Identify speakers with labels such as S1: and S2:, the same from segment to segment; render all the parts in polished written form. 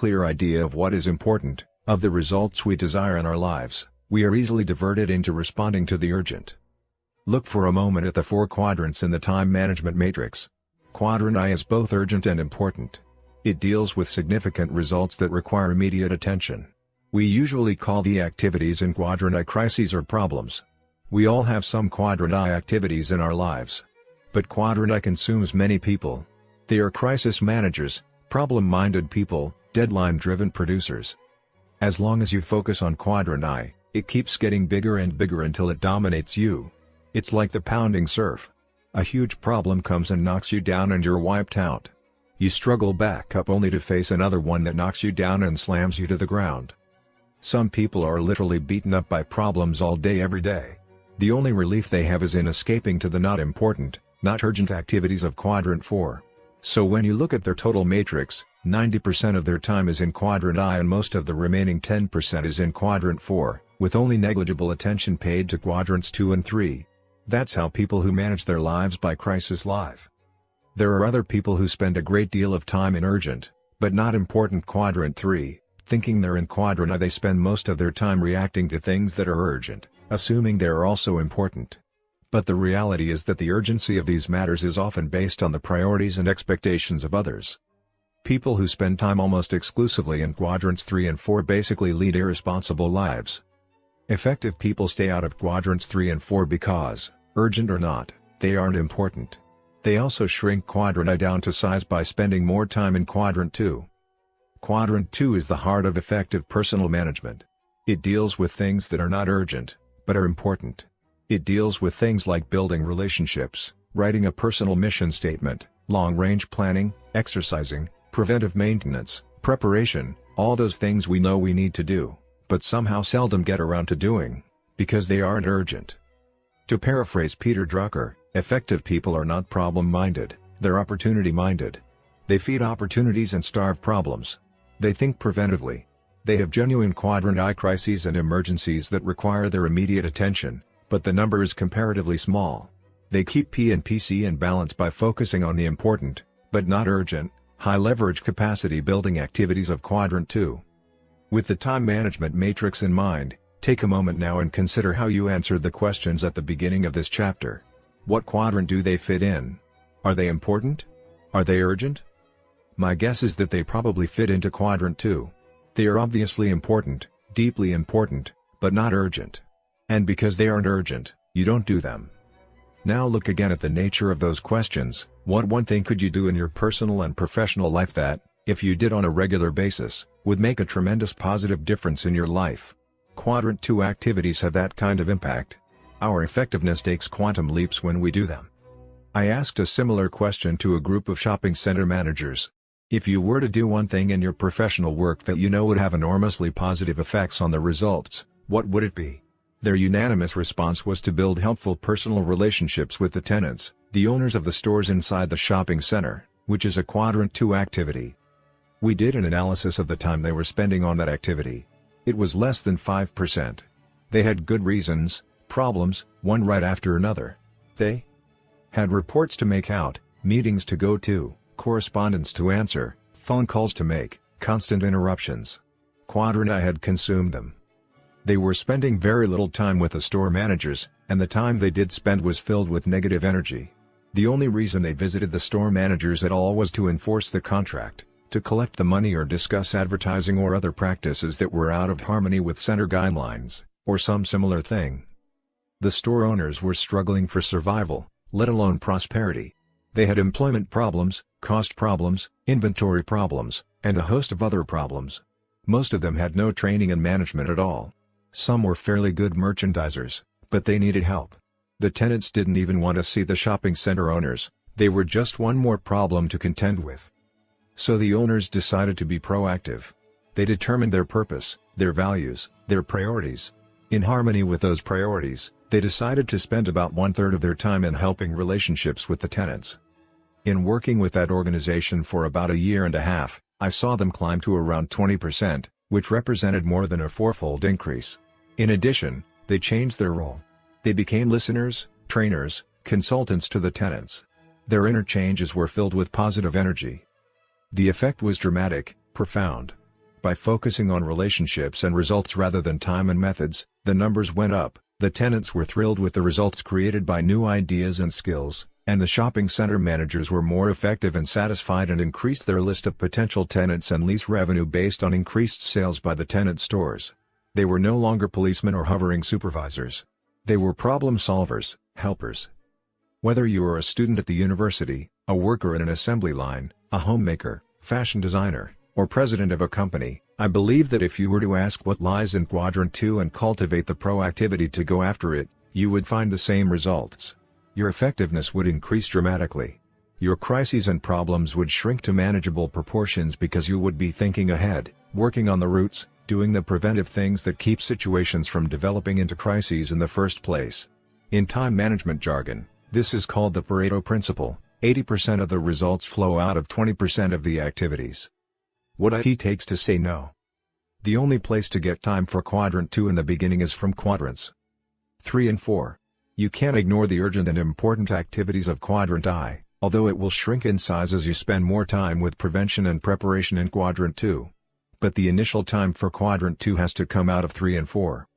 S1: clear idea of what is important, of the results we desire in our lives, we are easily diverted into responding to the urgent. Look for a moment at the 4 quadrants in the time management matrix. Quadrant I is both urgent and important. It deals with significant results that require immediate attention. We usually call the activities in Quadrant I crises or problems. We all have some Quadrant I activities in our lives. But Quadrant I consumes many people. They are crisis managers, problem-minded people, deadline-driven producers. As long as you focus on Quadrant I, it keeps getting bigger and bigger until it dominates you. It's like the pounding surf. A huge problem comes and knocks you down and you're wiped out. You struggle back up only to face another one that knocks you down and slams you to the ground. Some people are literally beaten up by problems all day every day. The only relief they have is in escaping to the not important, not urgent activities of Quadrant 4. So when you look at their total matrix, 90% of their time is in Quadrant I and most of the remaining 10% is in Quadrant 4, with only negligible attention paid to Quadrants 2 and 3. That's how people who manage their lives by crisis live. There are other people who spend a great deal of time in urgent, but not important Quadrant 3, thinking they're in Quadrant I. They spend most of their time reacting to things that are urgent, assuming they are also important. But the reality is that the urgency of these matters is often based on the priorities and expectations of others. People who spend time almost exclusively in Quadrants 3 and 4 basically lead irresponsible lives. Effective people stay out of Quadrants 3 and 4 because, urgent or not, they aren't important. They also shrink Quadrant I down to size by spending more time in Quadrant 2. Quadrant 2 is the heart of effective personal management. It deals with things that are not urgent, but are important. It deals with things like building relationships, writing a personal mission statement, long-range planning, exercising, preventive maintenance, preparation, all those things we know we need to do, but somehow seldom get around to doing, because they aren't urgent. To paraphrase Peter Drucker, effective people are not problem-minded, they're opportunity-minded. They feed opportunities and starve problems. They think preventively. They have genuine Quadrant I crises and emergencies that require their immediate attention, but the number is comparatively small. They keep P and PC in balance by focusing on the important, but not urgent, high-leverage capacity-building activities of Quadrant 2. With the time management matrix in mind, take a moment now and consider how you answered the questions at the beginning of this chapter. What quadrant do they fit in? Are they important? Are they urgent? My guess is that they probably fit into Quadrant 2. They are obviously important, deeply important, but not urgent. And because they aren't urgent, you don't do them. Now look again at the nature of those questions. What one thing could you do in your personal and professional life that, if you did on a regular basis, would make a tremendous positive difference in your life? Quadrant 2 activities have that kind of impact. Our effectiveness takes quantum leaps when we do them. I asked a similar question to a group of shopping center managers. If you were to do one thing in your professional work that you know would have enormously positive effects on the results, what would it be? Their unanimous response was to build helpful personal relationships with the tenants, the owners of the stores inside the shopping center, which is a Quadrant 2 activity. We did an analysis of the time they were spending on that activity. It was less than 5%. They had good reasons, problems, one right after another. They had reports to make out, meetings to go to, correspondence to answer, phone calls to make, constant interruptions. Quadrant I had consumed them. They were spending very little time with the store managers, and the time they did spend was filled with negative energy. The only reason they visited the store managers at all was to enforce the contract, to collect the money or discuss advertising or other practices that were out of harmony with center guidelines, or some similar thing. The store owners were struggling for survival, let alone prosperity. They had employment problems, cost problems, inventory problems, and a host of other problems. Most of them had no training in management at all. Some were fairly good merchandisers, but they needed help. The tenants didn't even want to see the shopping center owners, they were just one more problem to contend with. So the owners decided to be proactive. They determined their purpose, their values, their priorities. In harmony with those priorities, they decided to spend about 1/3 of their time in helping relationships with the tenants. In working with that organization for about a year and a half, I saw them climb to around 20%, which represented more than a 4-fold increase. In addition, they changed their role. They became listeners, trainers, consultants to the tenants. Their interchanges were filled with positive energy. The effect was dramatic, profound. By focusing on relationships and results rather than time and methods, the numbers went up, the tenants were thrilled with the results created by new ideas and skills, and the shopping center managers were more effective and satisfied and increased their list of potential tenants and lease revenue based on increased sales by the tenant stores. They were no longer policemen or hovering supervisors. They were problem solvers, helpers. Whether you are a student at the university, a worker in an assembly line, a homemaker, fashion designer, or president of a company, I believe that if you were to ask what lies in Quadrant 2 and cultivate the proactivity to go after it, you would find the same results. Your effectiveness would increase dramatically. Your crises and problems would shrink to manageable proportions because you would be thinking ahead, working on the roots, doing the preventive things that keep situations from developing into crises in the first place. In time management jargon, this is called the Pareto principle. 80% of the results flow out of 20% of the activities. What it takes to say no. The only place to get time for Quadrant 2 in the beginning is from Quadrants 3 and 4. You can't ignore the urgent and important activities of Quadrant I, although it will shrink in size as you spend more time with prevention and preparation in Quadrant 2. But the initial time for Quadrant 2 has to come out of 3 and 4.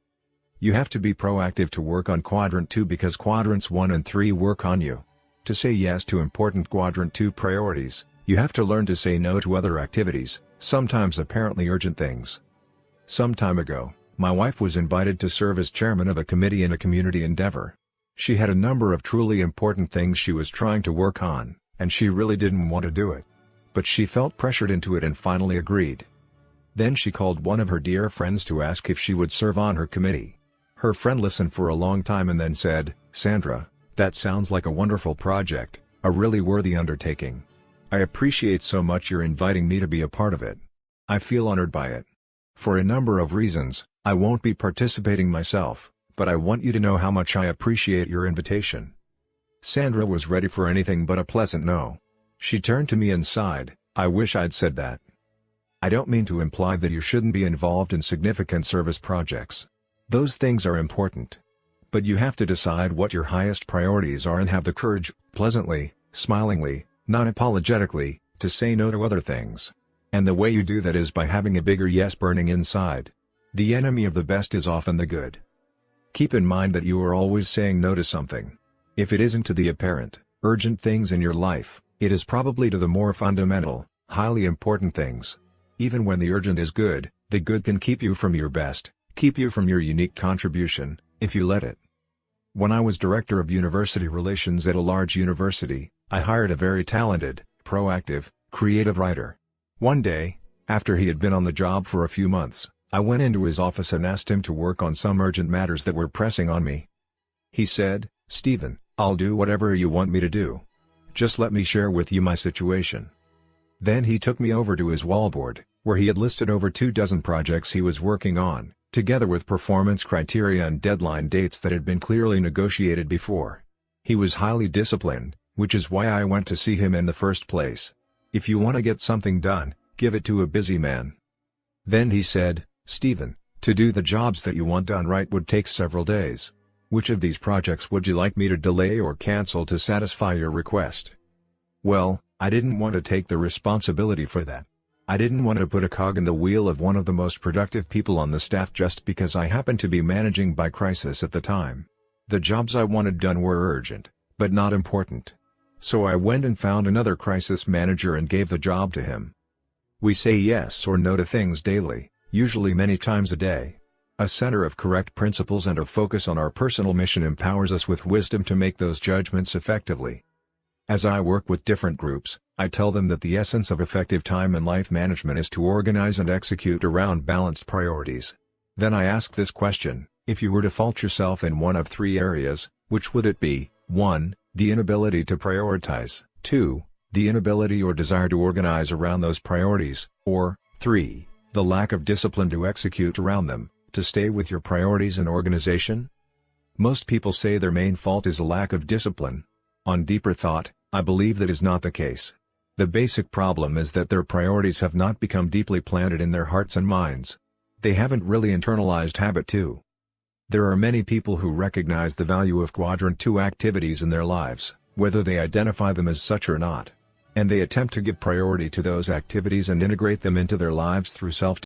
S1: You have to be proactive to work on Quadrant 2 because Quadrants 1 and 3 work on you. To say yes to important Quadrant 2 priorities, you have to learn to say no to other activities, sometimes apparently urgent things. Some time ago, my wife was invited to serve as chairman of a committee in a community endeavor. She had a number of truly important things she was trying to work on, and she really didn't want to do it. But she felt pressured into it and finally agreed. Then she called one of her dear friends to ask if she would serve on her committee. Her friend listened for a long time and then said, "Sandra, that sounds like a wonderful project, a really worthy undertaking. I appreciate so much you're inviting me to be a part of it. I feel honored by it. For a number of reasons, I won't be participating myself, but I want you to know how much I appreciate your invitation." Sandra was ready for anything but a pleasant no. She turned to me and sighed, "I wish I'd said that." I don't mean to imply that you shouldn't be involved in significant service projects. Those things are important. But you have to decide what your highest priorities are and have the courage, pleasantly, smilingly, non-apologetically, to say no to other things. And the way you do that is by having a bigger yes burning inside. The enemy of the best is often the good. Keep in mind that you are always saying no to something. If it isn't to the apparent, urgent things in your life, it is probably to the more fundamental, highly important things. Even when the urgent is good, the good can keep you from your best, keep you from your unique contribution, if you let it. When I was director of university relations at a large university, I hired a very talented, proactive, creative writer. One day, after he had been on the job for a few months, I went into his office and asked him to work on some urgent matters that were pressing on me. He said, "Stephen, I'll do whatever you want me to do. Just let me share with you my situation." Then he took me over to his wallboard, where he had listed over 24 projects he was working on, together with performance criteria and deadline dates that had been clearly negotiated before. He was highly disciplined, which is why I went to see him in the first place. If you want to get something done, give it to a busy man. Then he said, "Stephen, to do the jobs that you want done right would take several days. Which of these projects would you like me to delay or cancel to satisfy your request?" Well, I didn't want to take the responsibility for that. I didn't want to put a cog in the wheel of one of the most productive people on the staff just because I happened to be managing by crisis at the time. The jobs I wanted done were urgent, but not important. So I went and found another crisis manager and gave the job to him. We say yes or no to things daily, usually many times a day. A center of correct principles and a focus on our personal mission empowers us with wisdom to make those judgments effectively. As I work with different groups, I tell them that the essence of effective time and life management is to organize and execute around balanced priorities. Then I ask this question: if you were to fault yourself in one of 3 areas, which would it be? 1. The inability to prioritize, 2. The inability or desire to organize around those priorities, or 3. The lack of discipline to execute around them, to stay with your priorities and organization? Most people say their main fault is a lack of discipline. On deeper thought, I believe that is not the case. The basic problem is that their priorities have not become deeply planted in their hearts and minds. They haven't really internalized habit 2. There are many people who recognize the value of Quadrant 2 activities in their lives, whether they identify them as such or not. And they attempt to give priority to those activities and integrate them into their lives through self